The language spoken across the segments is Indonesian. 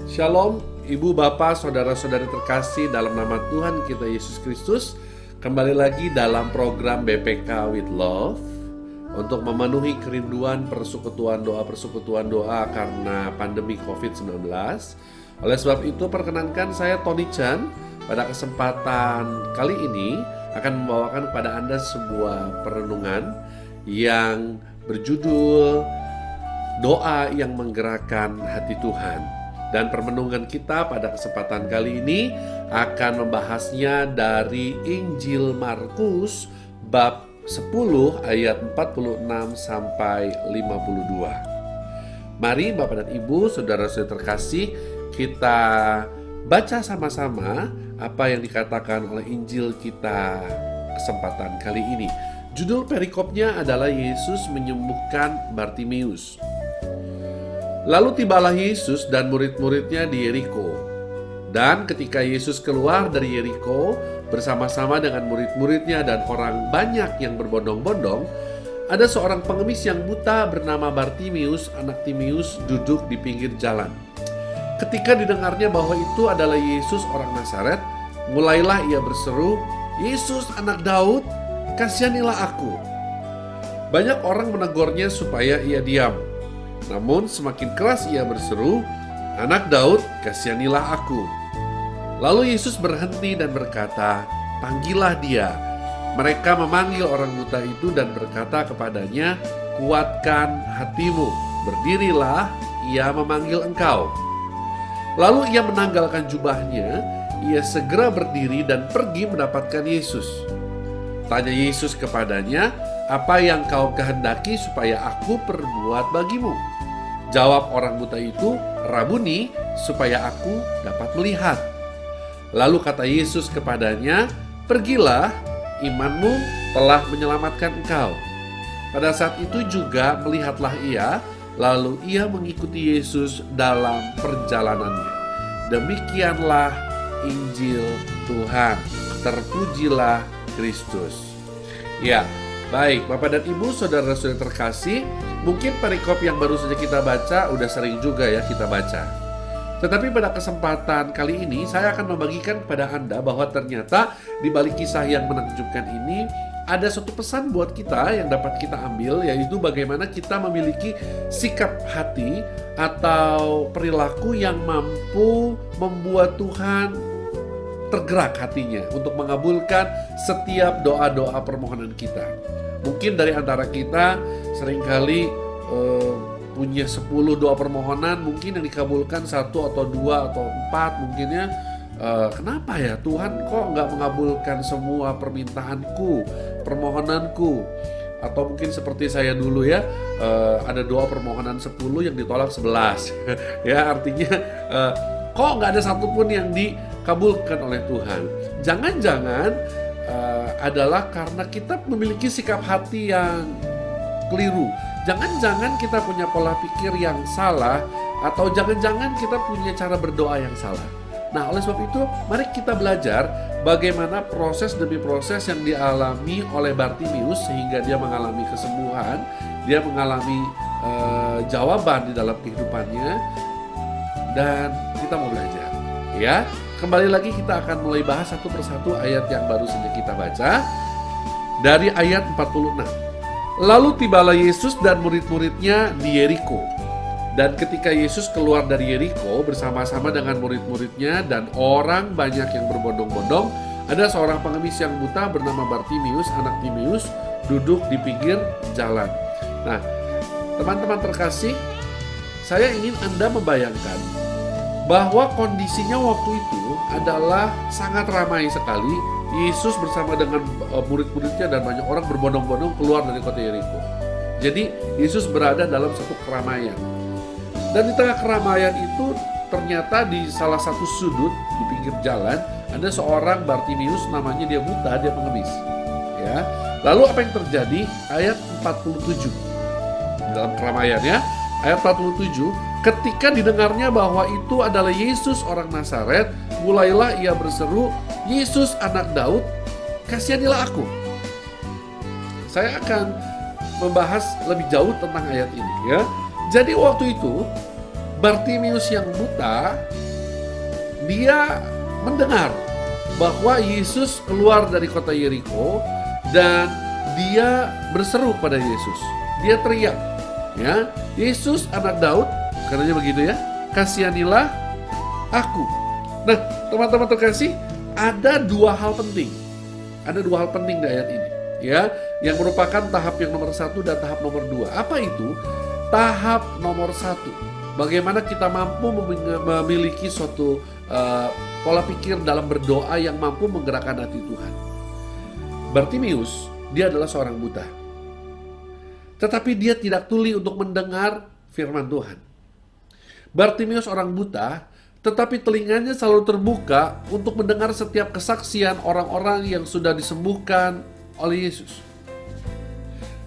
Shalom, Ibu, Bapak, Saudara-saudari terkasih dalam nama Tuhan kita Yesus Kristus. Kembali lagi dalam program BPK with Love untuk memenuhi kerinduan persekutuan doa karena pandemi COVID-19. Oleh sebab itu perkenankan saya Tony Chan pada kesempatan kali ini akan membawakan kepada Anda sebuah perenungan yang berjudul Doa yang Menggerakkan Hati Tuhan. Dan permenungan kita pada kesempatan kali ini akan membahasnya dari Injil Markus bab 10 ayat 46 sampai 52. Mari Bapak dan Ibu, saudara-saudara terkasih, kita baca sama-sama apa yang dikatakan oleh Injil kita kesempatan kali ini. Judul perikopnya adalah Yesus menyembuhkan Bartimeus. Lalu tibalah Yesus dan murid-muridnya di Yeriko. Dan ketika Yesus keluar dari Yeriko bersama-sama dengan murid-muridnya dan orang banyak yang berbondong-bondong, ada seorang pengemis yang buta bernama Bartimeus, anak Timeus, duduk di pinggir jalan. Ketika didengarnya bahwa itu adalah Yesus orang Nazaret, mulailah ia berseru, "Yesus anak Daud, kasihanilah aku." Banyak orang menegurnya supaya ia diam. Namun semakin keras ia berseru, "Anak Daud, kasihanilah aku." Lalu Yesus berhenti dan berkata, "Panggillah dia." Mereka memanggil orang buta itu dan berkata kepadanya, "Kuatkan hatimu, berdirilah, ia memanggil engkau." Lalu ia menanggalkan jubahnya, ia segera berdiri dan pergi mendapatkan Yesus. Tanya Yesus kepadanya, "Apa yang kau kehendaki supaya aku perbuat bagimu?" Jawab orang buta itu, "Rabuni, supaya aku dapat melihat." Lalu kata Yesus kepadanya, "Pergilah, imanmu telah menyelamatkan engkau." Pada saat itu juga melihatlah ia, lalu ia mengikuti Yesus dalam perjalanannya. Demikianlah Injil Tuhan. Terpujilah Kristus. Ya, baik Bapak dan Ibu, saudara-saudara terkasih, mungkin perikop yang baru saja kita baca udah sering juga ya kita baca. Tetapi pada kesempatan kali ini saya akan membagikan kepada Anda bahwa ternyata di balik kisah yang menakjubkan ini ada suatu pesan buat kita yang dapat kita ambil, yaitu bagaimana kita memiliki sikap hati atau perilaku yang mampu membuat Tuhan tergerak hatinya untuk mengabulkan setiap doa-doa permohonan kita. Mungkin dari antara kita seringkali punya 10 doa permohonan, mungkin yang dikabulkan 1 atau 2 atau 4 mungkin ya. Kenapa ya Tuhan kok nggak mengabulkan semua permohonanku? Atau mungkin seperti saya dulu ya, ada doa permohonan 10 yang ditolak 11. Ya artinya kok nggak ada satupun yang dikabulkan oleh Tuhan. Jangan-jangan adalah karena kita memiliki sikap hati yang keliru. Jangan-jangan kita punya pola pikir yang salah, atau jangan-jangan kita punya cara berdoa yang salah. Nah, oleh sebab itu, mari kita belajar bagaimana proses demi proses yang dialami oleh Bartimeus sehingga dia mengalami kesembuhan, dia mengalami jawaban di dalam kehidupannya, dan kita mau belajar. Ya, kembali lagi kita akan mulai bahas satu persatu ayat yang baru saja kita baca dari ayat 46. Lalu tibalah Yesus dan murid-muridnya di Yeriko. Dan ketika Yesus keluar dari Yeriko bersama-sama dengan murid-muridnya dan orang banyak yang berbondong-bondong, ada seorang pengemis yang buta bernama Bartimeus, anak Timeus, duduk di pinggir jalan. Nah, teman-teman terkasih, saya ingin Anda membayangkan bahwa kondisinya waktu itu adalah sangat ramai sekali. Yesus bersama dengan murid-muridnya dan banyak orang berbondong-bondong keluar dari kota Yeriko. Jadi Yesus berada dalam satu keramaian. Dan di tengah keramaian itu ternyata di salah satu sudut di pinggir jalan ada seorang Bartimeus, namanya dia buta, dia pengemis. Ya. Lalu apa yang terjadi? Ayat 47. Dalam keramaian ya. Ayat 47, ketika didengarnya bahwa itu adalah Yesus orang Nazaret, mulailah ia berseru, "Yesus anak Daud, kasihanilah aku." Saya akan membahas lebih jauh tentang ayat ini ya. Jadi waktu itu Bartimius yang buta, dia mendengar bahwa Yesus keluar dari kota Yeriko dan dia berseru pada Yesus. Dia teriak, ya, Yesus anak Daud, katanya begitu ya, kasihanilah aku. Nah, teman-teman terkasih, ada dua hal penting. Ada dua hal penting di ayat ini, ya, yang merupakan tahap yang nomor 1 dan tahap nomor 2. Apa itu? Tahap nomor 1, bagaimana kita mampu memiliki suatu pola pikir dalam berdoa yang mampu menggerakkan hati Tuhan. Bartimius, dia adalah seorang buta, tetapi dia tidak tuli untuk mendengar firman Tuhan. Bartimius orang buta, tetapi telinganya selalu terbuka untuk mendengar setiap kesaksian orang-orang yang sudah disembuhkan oleh Yesus.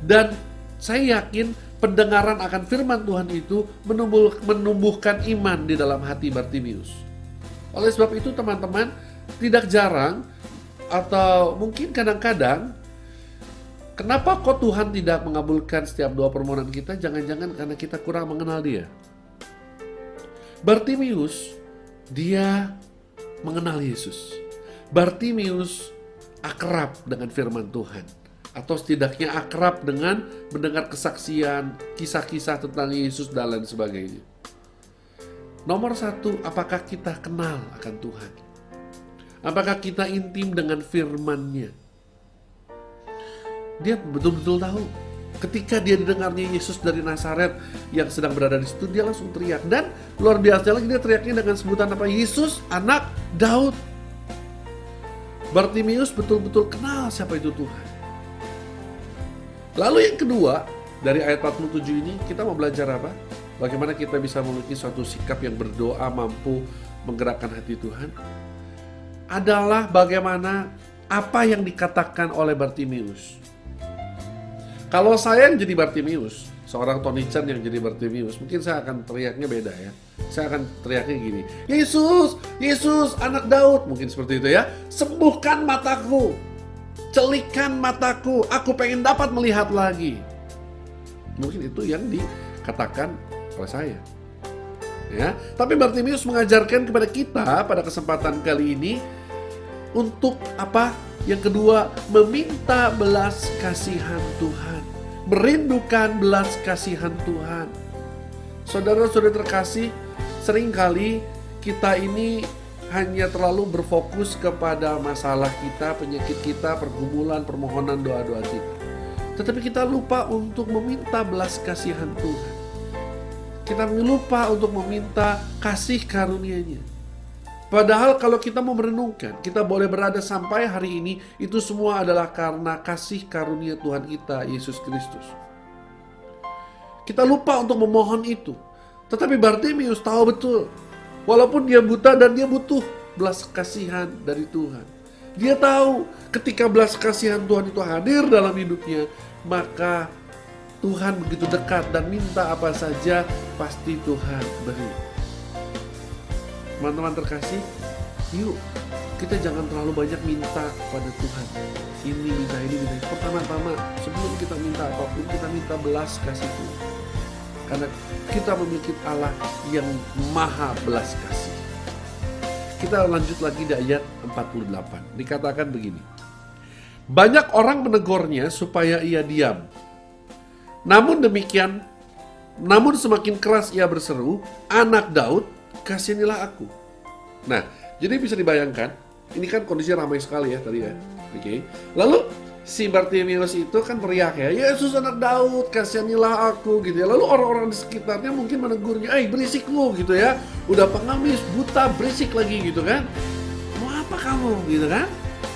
Dan saya yakin pendengaran akan firman Tuhan itu menumbuhkan iman di dalam hati Bartimius. Oleh sebab itu teman-teman, tidak jarang atau mungkin kadang-kadang, kenapa kok Tuhan tidak mengabulkan setiap doa permohonan kita? Jangan-jangan karena kita kurang mengenal Dia. Bartimius, dia mengenal Yesus. Bartimius akrab dengan firman Tuhan, atau setidaknya akrab dengan mendengar kesaksian, kisah-kisah tentang Yesus dan lain sebagainya. Nomor 1, apakah kita kenal akan Tuhan? Apakah kita intim dengan firman-Nya? Dia betul-betul tahu. Ketika dia didengarnya Yesus dari Nazaret yang sedang berada di situ, dia langsung teriak. Dan luar biasa lagi, dia teriaknya dengan sebutan apa? Yesus anak Daud. Bartimius betul-betul kenal siapa itu Tuhan. Lalu yang kedua, dari ayat 47 ini kita mau belajar apa? Bagaimana kita bisa memiliki suatu sikap yang berdoa mampu menggerakkan hati Tuhan? Adalah bagaimana apa yang dikatakan oleh Bartimius. Kalau saya yang jadi Bartimius, seorang Tony Chan yang jadi Bartimius, mungkin saya akan teriaknya beda ya. Saya akan teriaknya gini, Yesus, Yesus anak Daud, mungkin seperti itu ya. Sembuhkan mataku, celikan mataku, aku pengen dapat melihat lagi. Mungkin itu yang dikatakan oleh saya. Ya, tapi Bartimius mengajarkan kepada kita pada kesempatan kali ini untuk apa? Yang kedua, meminta belas kasihan Tuhan, merindukan belas kasihan Tuhan. Saudara-saudara terkasih, seringkali kita ini hanya terlalu berfokus kepada masalah kita, penyakit kita, pergumulan, permohonan, doa-doa kita. Tetapi kita lupa untuk meminta belas kasihan Tuhan. Kita lupa untuk meminta kasih karunia-Nya. Padahal kalau kita mau merenungkan, kita boleh berada sampai hari ini, itu semua adalah karena kasih karunia Tuhan kita, Yesus Kristus. Kita lupa untuk memohon itu. Tetapi Bartimius tahu betul, walaupun dia buta dan dia butuh belas kasihan dari Tuhan. Dia tahu ketika belas kasihan Tuhan itu hadir dalam hidupnya, maka Tuhan begitu dekat dan minta apa saja pasti Tuhan beri. Teman-teman terkasih, yuk kita jangan terlalu banyak minta pada Tuhan. Ini minta, ini minta. Pertama-tama sebelum kita minta apapun, kita minta belas kasih Tuhan. Karena kita memiliki Allah yang maha belas kasih. Kita lanjut lagi di ayat 48. Dikatakan begini, banyak orang menegurnya supaya ia diam. Namun semakin keras ia berseru, anak Daud, kasihanilah aku. Nah, jadi bisa dibayangkan, ini kan kondisi ramai sekali ya tadi ya. Oke. Lalu si Bartimius itu kan teriak ya, Yesus anak Daud, kasihanilah aku gitu ya. Lalu orang-orang di sekitarnya mungkin menegurnya, berisik lu gitu ya. Udah pengamis, buta, berisik lagi gitu kan. Mau apa kamu gitu kan?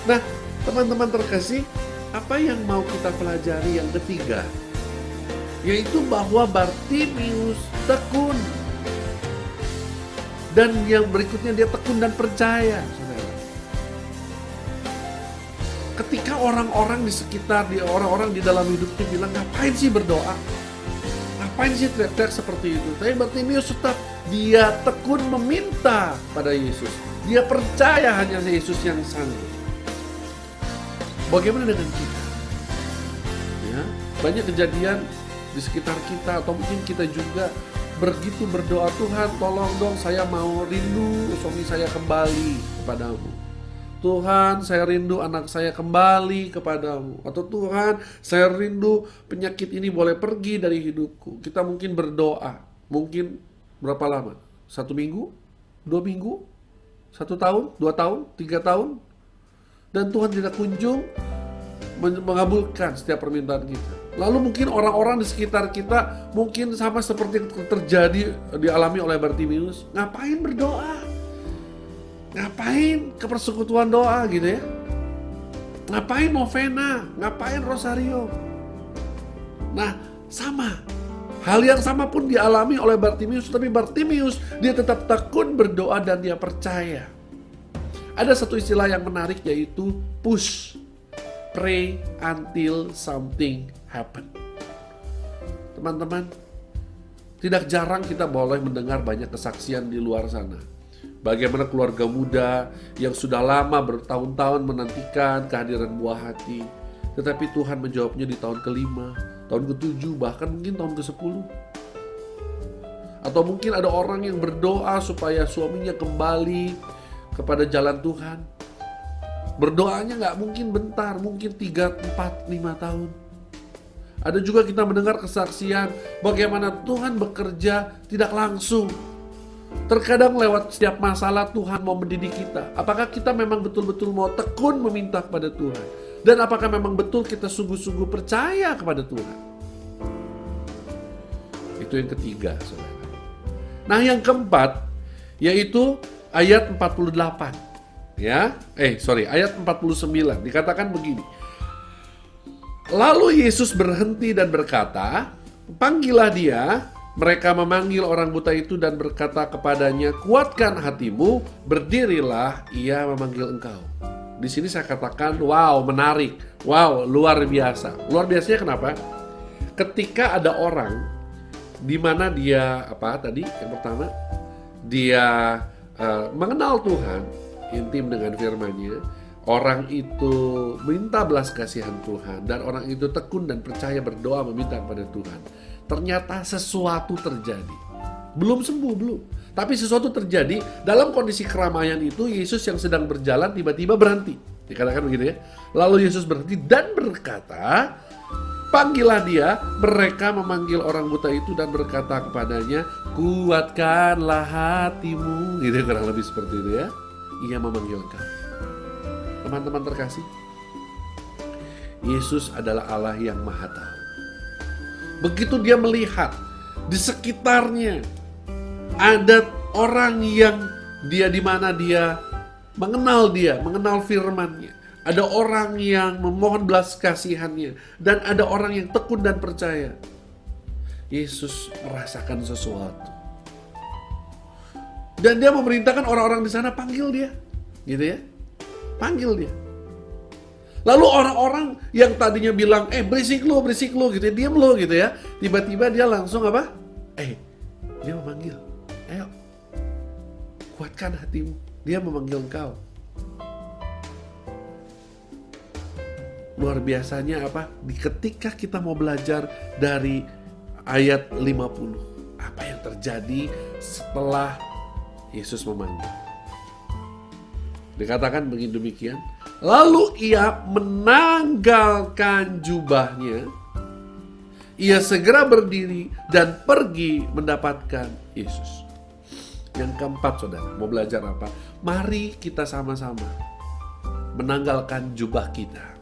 Nah, teman-teman terkasih, apa yang mau kita pelajari yang ketiga? Yaitu bahwa Bartimius tekun. Dan yang berikutnya dia tekun dan percaya, saudara. Ketika orang-orang di sekitar, orang-orang di dalam hidupnya bilang, ngapain sih berdoa? Ngapain sih teriak-teriak seperti itu? Tapi Bartimius tetap, dia tekun meminta pada Yesus. Dia percaya hanya Yesus yang sanggup. Bagaimana dengan kita? Ya, banyak kejadian di sekitar kita, atau mungkin kita juga begitu berdoa, Tuhan tolong dong saya mau rindu suami saya kembali kepadamu. Tuhan saya rindu anak saya kembali kepadamu. Atau Tuhan saya rindu penyakit ini boleh pergi dari hidupku. Kita mungkin berdoa, mungkin berapa lama? 1 minggu? 2 minggu? 1 tahun? 2 tahun? 3 tahun? Dan Tuhan tidak kunjung mengabulkan setiap permintaan kita. Lalu mungkin orang-orang di sekitar kita mungkin sama seperti yang terjadi dialami oleh Bartimius. Ngapain berdoa? Ngapain ke persekutuan doa gitu ya? Ngapain novena? Ngapain rosario? Nah, sama. Hal yang sama pun dialami oleh Bartimius, tapi Bartimius dia tetap tekun berdoa dan dia percaya. Ada satu istilah yang menarik yaitu push. Pray until something happen. Teman-teman, tidak jarang kita boleh mendengar banyak kesaksian di luar sana. Bagaimana keluarga muda yang sudah lama bertahun-tahun menantikan kehadiran buah hati, tetapi Tuhan menjawabnya di tahun ke-5, tahun ke-7, bahkan mungkin tahun ke-10. Atau mungkin ada orang yang berdoa supaya suaminya kembali kepada jalan Tuhan. Berdoanya gak mungkin bentar, mungkin 3, 4, 5 tahun. Ada juga kita mendengar kesaksian bagaimana Tuhan bekerja tidak langsung. Terkadang lewat setiap masalah Tuhan mau mendidik kita. Apakah kita memang betul-betul mau tekun meminta kepada Tuhan? Dan apakah memang betul kita sungguh-sungguh percaya kepada Tuhan? Itu yang ketiga, saudara. Nah, yang keempat yaitu ayat 48. Ayat 49 dikatakan begini. Lalu Yesus berhenti dan berkata, "Panggillah dia." Mereka memanggil orang buta itu dan berkata kepadanya, "Kuatkan hatimu, berdirilah, ia memanggil engkau." Di sini saya katakan, wow, menarik. Wow, luar biasa. Luar biasanya kenapa? Ketika ada orang di mana dia yang pertama, dia mengenal Tuhan, intim dengan firman-Nya, orang itu minta belas kasihan Tuhan, dan orang itu tekun dan percaya berdoa meminta kepada Tuhan. Ternyata sesuatu terjadi. Belum sembuh, belum. Tapi sesuatu terjadi dalam kondisi keramaian itu. Yesus yang sedang berjalan tiba-tiba berhenti. Dikatakan begitu ya. Lalu Yesus berhenti dan berkata, "Panggillah dia." Mereka memanggil orang buta itu dan berkata kepadanya, "Kuatkanlah hatimu." Gitu kurang lebih seperti itu ya. Ia memanggil engkau. Teman-teman terkasih, Yesus adalah Allah yang Maha Tahu. Begitu dia melihat di sekitarnya ada orang yang di mana dia mengenal firman-Nya. Ada orang yang memohon belas kasihannya, dan ada orang yang tekun dan percaya. Yesus merasakan sesuatu. Dan dia memerintahkan orang-orang di sana, panggil dia. Gitu ya. Panggil dia. Lalu orang-orang yang tadinya bilang, berisik lu gitu ya, diam lu gitu ya. Tiba-tiba dia langsung apa? Dia memanggil. Ayo, kuatkan hatimu. Dia memanggil engkau. Luar biasanya apa? Ketika kita mau belajar dari ayat 50. Apa yang terjadi setelah Yesus memanggil? Dikatakan begini demikian. Lalu ia menanggalkan jubahnya. Ia segera berdiri dan pergi mendapatkan Yesus. Yang keempat, saudara, mau belajar apa? Mari kita sama-sama menanggalkan jubah kita.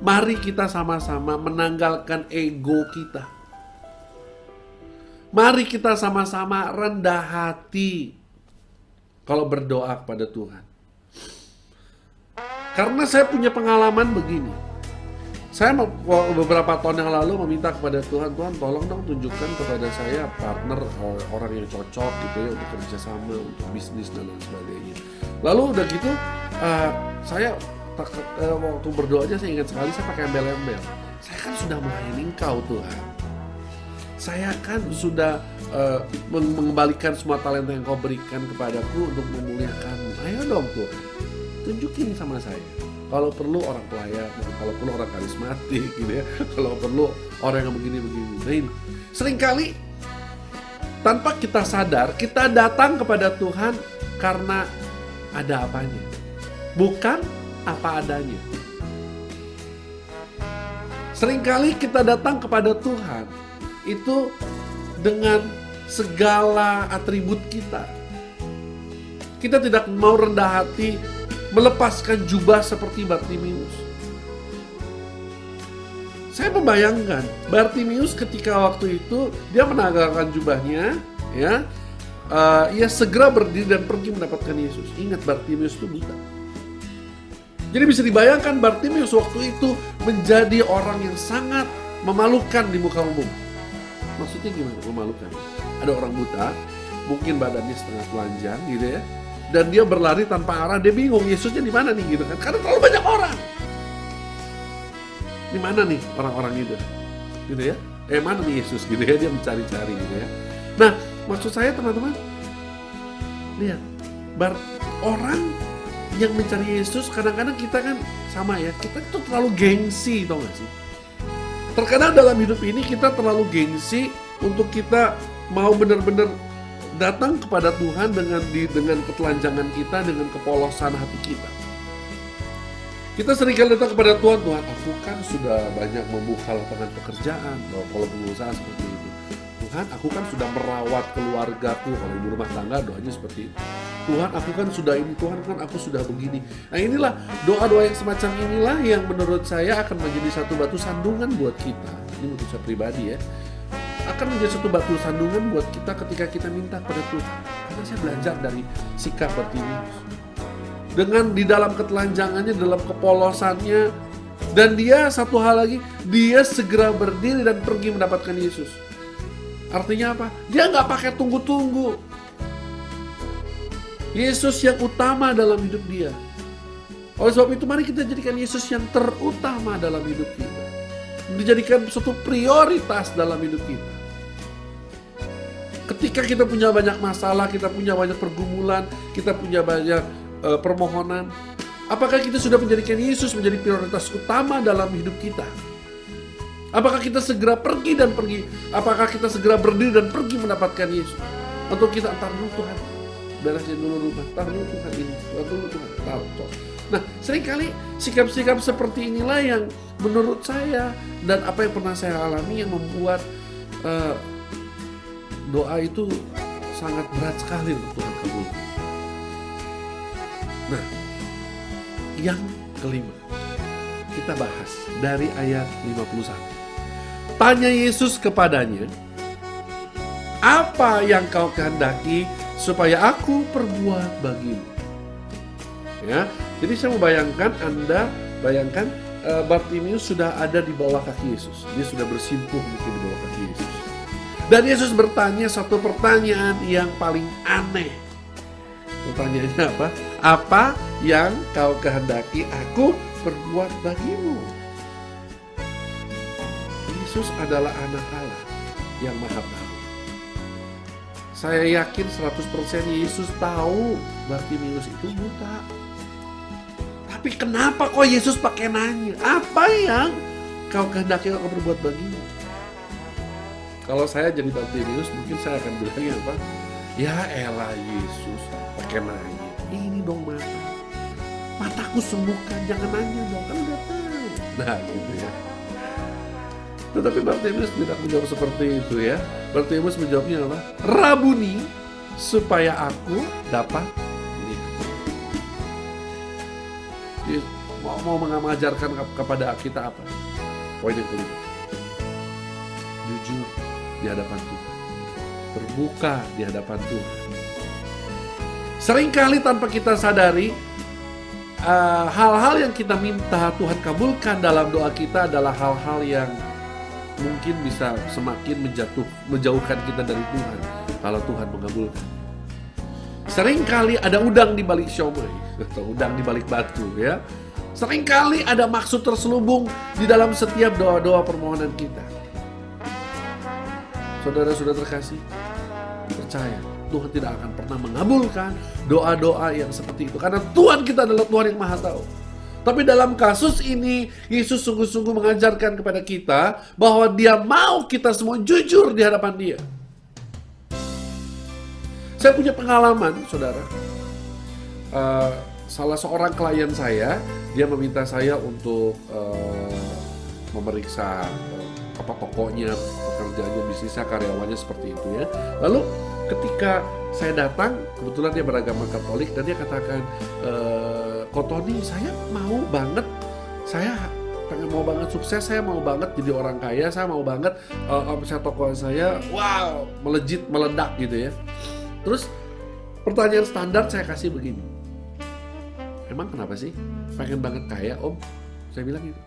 Mari kita sama-sama menanggalkan ego kita. Mari kita sama-sama rendah hati kalau berdoa kepada Tuhan. Karena saya punya pengalaman begini. Saya beberapa tahun yang lalu meminta kepada Tuhan, Tuhan tolong dong tunjukkan kepada saya partner orang yang cocok gitu ya, untuk kerjasama, untuk bisnis dan lain sebagainya. Lalu udah gitu, saya waktu berdoanya saya ingat sekali saya pakai embel-embel. Saya kan sudah melayani Engkau Tuhan. Saya kan sudah mengembalikan semua talenta yang Kau berikan kepadaku untuk memuliakan-Mu. Ayo dong Tuhan, tunjukin sama saya. Kalau perlu orang pelayan, kalau perlu orang karismatik gitu ya, kalau perlu orang yang begini-begini. Nah ini, seringkali tanpa kita sadar, kita datang kepada Tuhan karena ada apanya, bukan apa adanya. Seringkali kita datang kepada Tuhan itu dengan segala atribut kita. Kita tidak mau rendah hati melepaskan jubah seperti Bartimius. Saya membayangkan Bartimius ketika waktu itu dia menanggalkan jubahnya, ya, ia segera berdiri dan pergi mendapatkan Yesus. Ingat, Bartimius itu buta. Jadi bisa dibayangkan Bartimius waktu itu menjadi orang yang sangat memalukan di muka umum. Maksudnya gimana memalukan? Ada orang buta, mungkin badannya setengah telanjang gitu ya, dan dia berlari tanpa arah, dia bingung Yesusnya di mana nih gitu kan, karena terlalu banyak orang. Di mana nih orang-orang itu, gitu ya? Mana nih Yesus gitu ya? Dia mencari-cari gitu ya. Nah, maksud saya teman-teman, lihat, orang yang mencari Yesus, kadang-kadang kita kan sama ya, kita tuh terlalu gengsi, tau gak sih? Terkadang dalam hidup ini kita terlalu gengsi untuk kita mau benar-benar datang kepada Tuhan dengan ketelanjangan kita, dengan kepolosan hati kita. Kita seringkali datang kepada Tuhan, Tuhan, aku kan sudah banyak membuka lapangan pekerjaan, kalau pengusaha seperti itu. Tuhan, aku kan sudah merawat keluargaku, kalau ibu rumah tangga doanya seperti itu. Tuhan, aku kan sudah ini, Tuhan kan aku sudah begini. Nah, inilah doa-doa yang semacam inilah yang menurut saya akan menjadi satu batu sandungan buat kita. Ini menurut saya pribadi ya. Akan menjadi satu batu sandungan buat kita ketika kita minta kepada Tuhan. Karena saya belajar dari sikap Bartimius. Dengan di dalam ketelanjangannya, dalam kepolosannya, dan dia satu hal lagi, dia segera berdiri dan pergi mendapatkan Yesus. Artinya apa? Dia nggak pakai tunggu-tunggu. Yesus yang utama dalam hidup dia. Oleh sebab itu mari kita jadikan Yesus yang terutama dalam hidup kita. Dijadikan suatu prioritas dalam hidup kita. Ketika kita punya banyak masalah, kita punya banyak pergumulan, kita punya banyak permohonan, apakah kita sudah menjadikan Yesus menjadi prioritas utama dalam hidup kita? Apakah kita segera pergi dan pergi? Apakah kita segera berdiri dan pergi mendapatkan Yesus? Atau kita antar dulu Tuhan, beresin dulu rumah, tar dulu Tuhan ini, tar dulu Tuhan, tar. Nah, seringkali sikap-sikap seperti inilah yang menurut saya dan apa yang pernah saya alami yang membuat doa itu sangat berat sekali untuk Tuhan kabulkan. Nah, yang kelima kita bahas dari ayat 51. Tanya Yesus kepadanya, apa yang kau kehendaki supaya aku perbuat bagimu? Ya, jadi saya membayangkan, Anda bayangkan Bartimius sudah ada di bawah kaki Yesus. Dia sudah bersimpuh mungkin di bawah kaki Yesus. Dan Yesus bertanya satu pertanyaan yang paling aneh. Pertanyaannya apa? Apa yang kau kehendaki aku perbuat bagimu? Yesus adalah anak Allah yang maha tahu. Saya yakin 100% Yesus tahu Bartimius itu buta. Tapi kenapa kok Yesus pakai nanya? Apa yang kau kehendaki aku perbuat bagimu? Kalau saya jadi Bartimius mungkin saya akan bilangnya apa? Ya elah Yesus pakai nanya. Ini dong mataku sembuhkan, jangan nanya dong, kan udah tahu. Nah gitu ya. Tetapi Bartimius tidak menjawab seperti itu ya. Bartimius menjawabnya apa? Rabuni, supaya aku dapat lihat. Dia mau mengajarkan kepada kita apa? Poin yang kelima. Jujur di hadapan Tuhan. Terbuka di hadapan Tuhan. Seringkali tanpa kita sadari, hal-hal yang kita minta Tuhan kabulkan dalam doa kita adalah hal-hal yang mungkin bisa semakin menjauhkan kita dari Tuhan kalau Tuhan mengabulkan. Seringkali ada udang di balik siomay atau udang di balik batu ya. Seringkali ada maksud terselubung di dalam setiap doa-doa permohonan kita. Saudara-saudara terkasih, percaya Tuhan tidak akan pernah mengabulkan doa-doa yang seperti itu karena Tuhan kita adalah Tuhan yang maha tahu. Tapi dalam kasus ini, Yesus sungguh-sungguh mengajarkan kepada kita bahwa Dia mau kita semua jujur di hadapan Dia. Saya punya pengalaman, saudara. Salah seorang klien saya, dia meminta saya untuk memeriksa tokonya, pekerjaannya, bisnisnya, karyawannya seperti itu ya. Lalu ketika saya datang, kebetulan dia beragama Katolik dan dia katakan, Ko Tony, saya mau banget sukses, saya mau banget jadi orang kaya, saya mau banget omset toko saya, wow, melejit, meledak gitu ya. Terus pertanyaan standar saya kasih begini, emang kenapa sih pengen banget kaya om? Saya bilang gitu.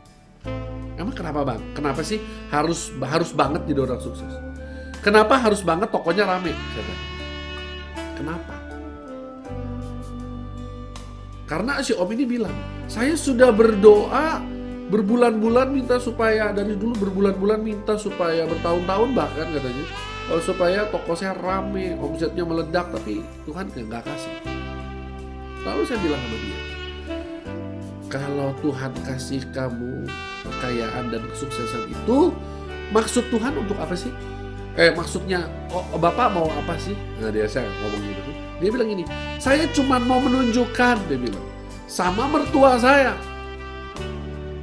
Emang kenapa bang? Kenapa sih harus banget jadi orang sukses? Kenapa harus banget tokonya rame? Saya bilang. Kenapa? Karena si om ini bilang, saya sudah berdoa berbulan-bulan minta supaya, dari dulu berbulan-bulan minta supaya, bertahun-tahun bahkan katanya, supaya toko saya rame, omsetnya meledak, tapi Tuhan nggak kasih. Lalu saya bilang sama dia, kalau Tuhan kasih kamu kekayaan dan kesuksesan itu, maksud Tuhan untuk apa sih? Maksudnya, Bapak mau apa sih? Nah saya ngomong gitu. Dia bilang gini, saya cuma mau menunjukkan, dia bilang, sama mertua saya,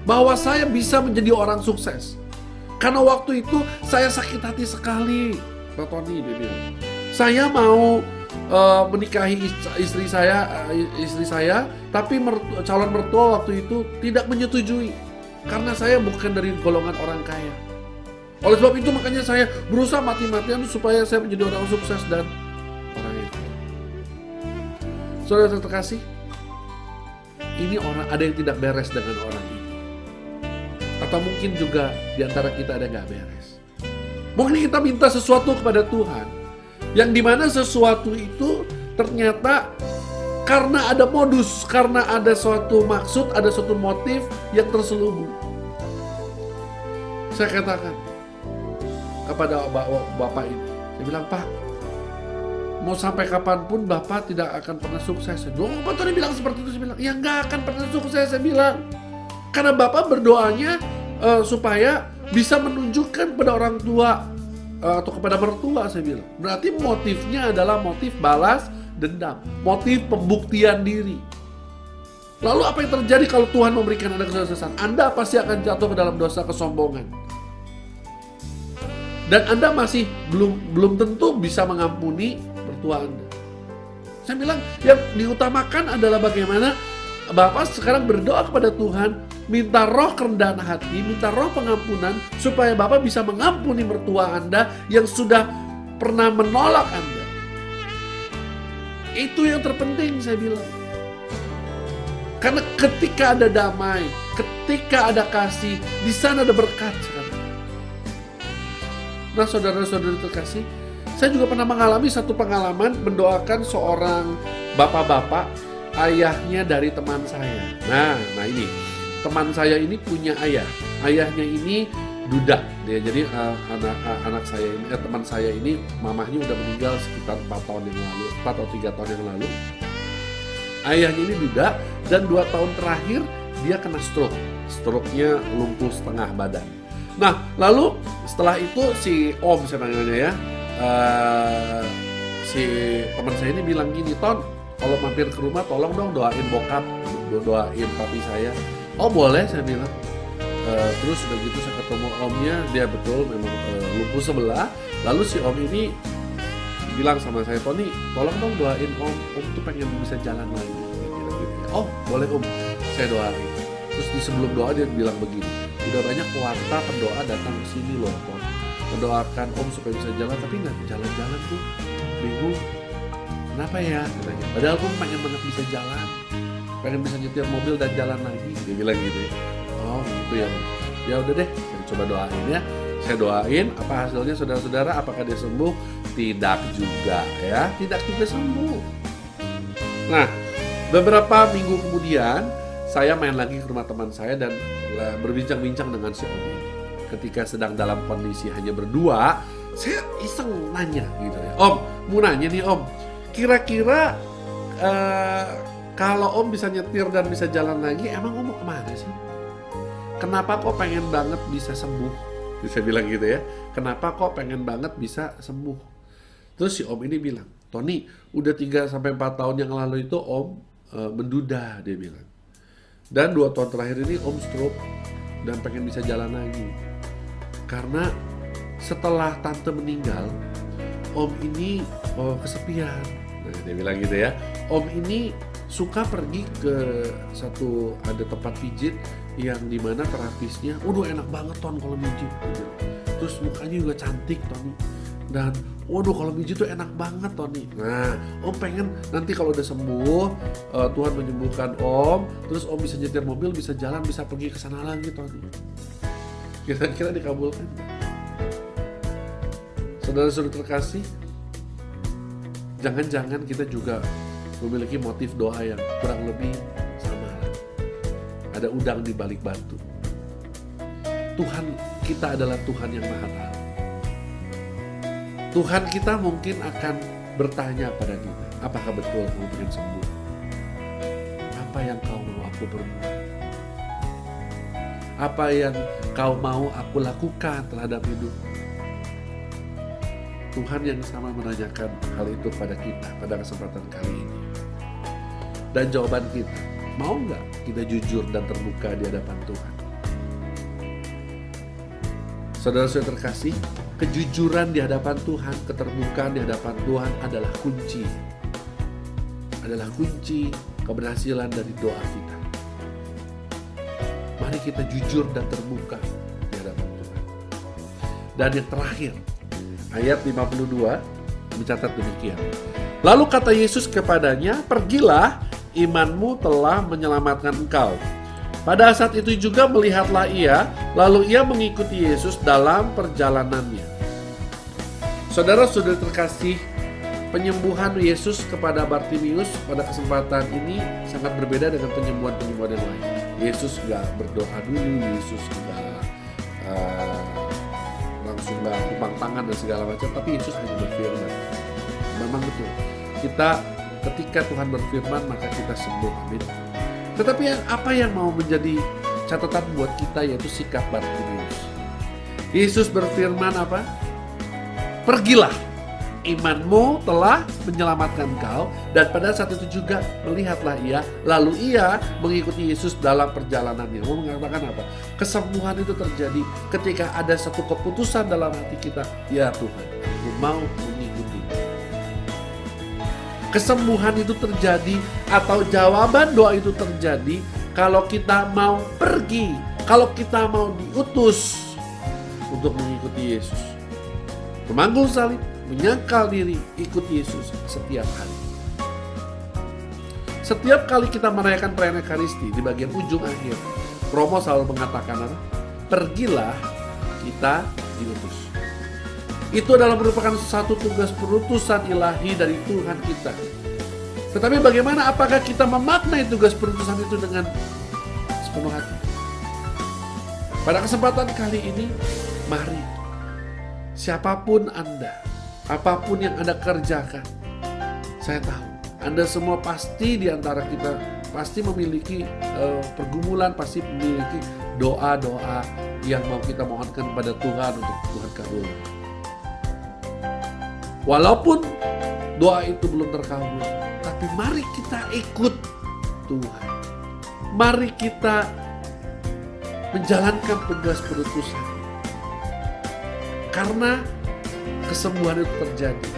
bahwa saya bisa menjadi orang sukses. Karena waktu itu saya sakit hati sekali, Pak Tony, dia bilang. Saya mau menikahi istri saya, tapi calon mertua waktu itu tidak menyetujui. Karena saya bukan dari golongan orang kaya. Oleh sebab itu makanya saya berusaha mati-matian supaya saya menjadi orang sukses dan orang yang kaya. Saudara terkasih, ini orang, ada yang tidak beres dengan orang ini. Atau mungkin juga di antara kita ada yang gak beres. Mungkin kita minta sesuatu kepada Tuhan, yang dimana sesuatu itu ternyata karena ada modus, karena ada suatu maksud, ada suatu motif yang terselubung. Saya katakan kepada bapak ini, saya bilang, Pak, mau sampai kapanpun Bapak tidak akan pernah sukses. Pak Tony bilang seperti itu, saya bilang, ya nggak akan pernah sukses, saya bilang. Karena Bapak berdoanya supaya bisa menunjukkan kepada orang tua atau kepada mertua, saya bilang. Berarti motifnya adalah motif balas dendam, motif pembuktian diri. Lalu apa yang terjadi kalau Tuhan memberikan Anda kesuksesan? Anda pasti akan jatuh ke dalam dosa kesombongan. Dan Anda masih belum tentu bisa mengampuni mertua Anda. Saya bilang, yang diutamakan adalah bagaimana Bapak sekarang berdoa kepada Tuhan, minta roh kerendahan hati, minta roh pengampunan, supaya Bapak bisa mengampuni mertua Anda yang sudah pernah menolak Anda. Itu yang terpenting, saya bilang. Karena ketika ada damai, ketika ada kasih, di sana ada berkat sekarang. Nah, saudara-saudari terkasih, saya juga pernah mengalami satu pengalaman mendoakan seorang bapak-bapak, ayahnya dari teman saya. Nah ini teman saya ini punya ayah. Ayahnya ini duda. Dia jadi anak saya ini, teman saya ini, mamahnya udah meninggal sekitar 4 atau 3 tahun yang lalu. Ayahnya ini duda dan 2 tahun terakhir dia kena stroke. Stroke-nya lumpuh setengah badan. Nah, lalu setelah itu si Om, saya panggilnya ya, si teman saya ini bilang gini, Ton, kalau mampir ke rumah tolong dong doain bokap, doain papi saya. Oh boleh, saya bilang. Terus udah gitu saya ketemu omnya, dia betul memang lumpuh sebelah. Lalu si om ini bilang sama saya, Tony, tolong dong doain om tuh pengen bisa jalan lagi. Oh boleh om, saya doain. Terus di sebelum doa dia bilang begini, udah banyak warta pendoa datang ke sini loh, Ton, mendoakan om supaya bisa jalan, tapi nggak jalan-jalan tuh, bingung. Kenapa ya? Katanya. Padahal gue pengen banget bisa jalan, pengen bisa nyetir mobil dan jalan lagi. Dia bilang gitu ya. Oh gitu ya. Ya udah deh, saya coba doain ya. Saya doain, apa hasilnya saudara-saudara? Apakah dia sembuh? Tidak juga ya, tidak juga sembuh. Nah, beberapa minggu kemudian saya main lagi ke rumah teman saya dan berbincang-bincang dengan si om ini. Ketika sedang dalam kondisi hanya berdua, saya iseng nanya gitu ya. Om, mau nanya nih om, kira-kira kalau om bisa nyetir dan bisa jalan lagi, emang om mau kemana sih? Kenapa kok pengen banget bisa sembuh? Bisa bilang gitu ya. Kenapa kok pengen banget bisa sembuh? Terus si om ini bilang, Tony, udah 3-4 tahun yang lalu itu Om menduda, dia bilang. Dan 2 tahun terakhir ini Om stroke dan pengen bisa jalan lagi. Karena setelah tante meninggal, Om ini kesepian. Nah, dia bilang gitu ya. Om ini suka pergi ke ada tempat pijit yang dimana terapisnya, waduh enak banget Ton kalau pijit. Terus mukanya juga cantik Tony. Dan waduh kalau pijit tuh enak banget Tony. Nah, Om pengen nanti kalau udah sembuh, Tuhan menyembuhkan Om, terus Om bisa nyetir mobil, bisa jalan, bisa pergi ke sana lagi Tony. Kira-kira dikabulkan? Saudara-saudara terkasih, jangan-jangan kita juga memiliki motif doa yang kurang lebih sama. Ada udang di balik batu. Tuhan kita adalah Tuhan yang Maha Tahu. Tuhan kita mungkin akan bertanya pada kita, apakah betul kamu ingin sembuh? Apa yang kau mau aku berbuat? Apa yang kau mau aku lakukan terhadap hidup? Tuhan yang sama menanyakan hal itu pada kita pada kesempatan kali ini. Dan jawaban kita, mau nggak kita jujur dan terbuka di hadapan Tuhan? Saudara-saudara terkasih, kejujuran di hadapan Tuhan, keterbukaan di hadapan Tuhan adalah kunci. Adalah kunci keberhasilan dari doa kita. Mari kita jujur dan terbuka di hadapan Tuhan. Dan yang terakhir, ayat 52 mencatat demikian. Lalu kata Yesus kepadanya, pergilah, imanmu telah menyelamatkan engkau. Pada saat itu juga melihatlah ia, lalu ia mengikuti Yesus dalam perjalanannya. Saudara-saudara terkasih, penyembuhan Yesus kepada Bartimius pada kesempatan ini sangat berbeda dengan penyembuhan-penyembuhan yang lain. Yesus gak berdoa dulu, Yesus gak langsung gak tumpang tangan dan segala macam, tapi Yesus hanya berfirman. Memang betul, kita ketika Tuhan berfirman maka kita sembuh, amin. Tetapi apa yang mau menjadi catatan buat kita yaitu sikap Bartimius. Yesus berfirman apa? Pergilah, imanmu telah menyelamatkan kau. Dan pada saat itu juga melihatlah ia, lalu ia mengikuti Yesus dalam perjalanannya. Mau mengatakan apa? Kesembuhan itu terjadi ketika ada satu keputusan dalam hati kita, ya Tuhan, aku mau mengikuti. Kesembuhan itu terjadi atau jawaban doa itu terjadi kalau kita mau pergi, kalau kita mau diutus untuk mengikuti Yesus. Memanggul salib, menyangkal diri, ikut Yesus setiap hari. Setiap kali kita merayakan perayaan Ekaristi di bagian ujung akhir, Romo selalu mengatakan apa? Pergilah, kita diutus. Itu adalah merupakan satu tugas perutusan ilahi dari Tuhan kita. Tetapi bagaimana apakah kita memaknai tugas perutusan itu dengan sepenuh hati? Pada kesempatan kali ini, mari siapapun Anda, apapun yang Anda kerjakan, saya tahu Anda semua pasti di antara kita pasti memiliki pergumulan, pasti memiliki doa-doa yang mau kita mohonkan kepada Tuhan untuk Tuhan kabulkan. Walaupun doa itu belum terkabul, tapi mari kita ikut Tuhan. Mari kita menjalankan tugas perutusan. Karena kesembuhan itu terjadi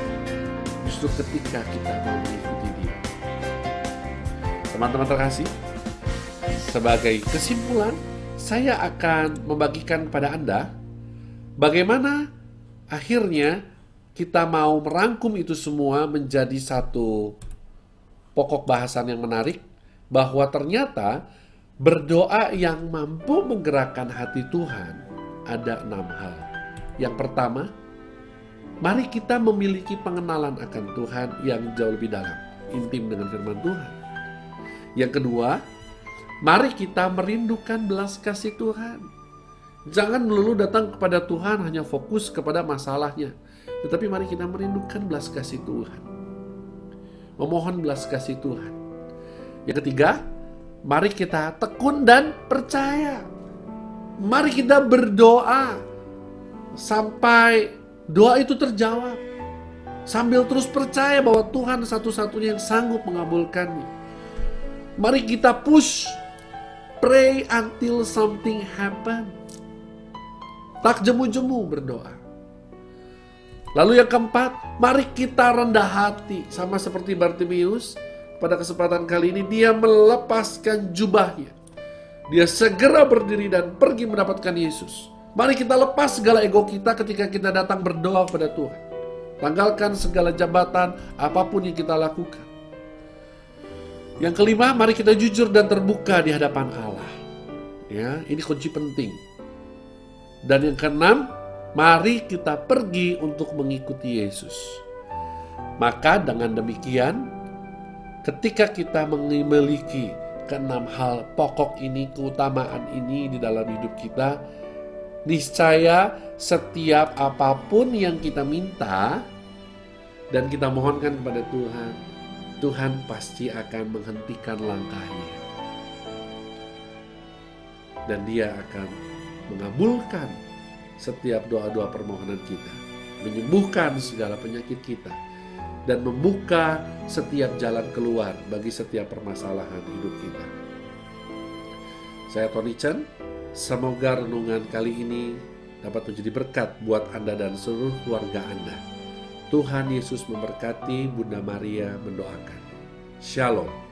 justru ketika kita mau mengikuti Dia. Teman-teman terkasih, sebagai kesimpulan, saya akan membagikan kepada Anda bagaimana akhirnya kita mau merangkum itu semua menjadi satu pokok bahasan yang menarik, bahwa ternyata berdoa yang mampu menggerakkan hati Tuhan ada 6 hal. Yang pertama, mari kita memiliki pengenalan akan Tuhan yang jauh lebih dalam, intim dengan firman Tuhan. Yang kedua, mari kita merindukan belas kasih Tuhan. Jangan melulu datang kepada Tuhan hanya fokus kepada masalahnya, tetapi mari kita merindukan belas kasih Tuhan. Memohon belas kasih Tuhan. Yang ketiga, mari kita tekun dan percaya. Mari kita berdoa sampai doa itu terjawab. sambil terus percaya bahwa Tuhan satu-satunya yang sanggup mengabulkannya. Mari kita push, pray until something happen. Tak jemu-jemu berdoa. Lalu yang keempat, mari kita rendah hati. Sama seperti Bartimeus, pada kesempatan kali ini dia melepaskan jubahnya. Dia segera berdiri dan pergi mendapatkan Yesus. Mari kita lepas segala ego kita ketika kita datang berdoa kepada Tuhan. Tanggalkan segala jabatan, apapun yang kita lakukan. Yang kelima, mari kita jujur dan terbuka di hadapan Allah. Ya, ini kunci penting. Dan yang keenam, mari kita pergi untuk mengikuti Yesus. Maka dengan demikian, ketika kita memiliki keenam hal pokok ini, keutamaan ini di dalam hidup kita, niscaya setiap apapun yang kita minta dan kita mohonkan kepada Tuhan, Tuhan pasti akan menghentikan langkahnya. Dan Dia akan mengabulkan setiap doa-doa permohonan kita, menyembuhkan segala penyakit kita, dan membuka setiap jalan keluar bagi setiap permasalahan hidup kita. Saya Tony Chen, semoga renungan kali ini dapat menjadi berkat buat Anda dan seluruh keluarga Anda. Tuhan Yesus memberkati. Bunda Maria mendoakan. Shalom.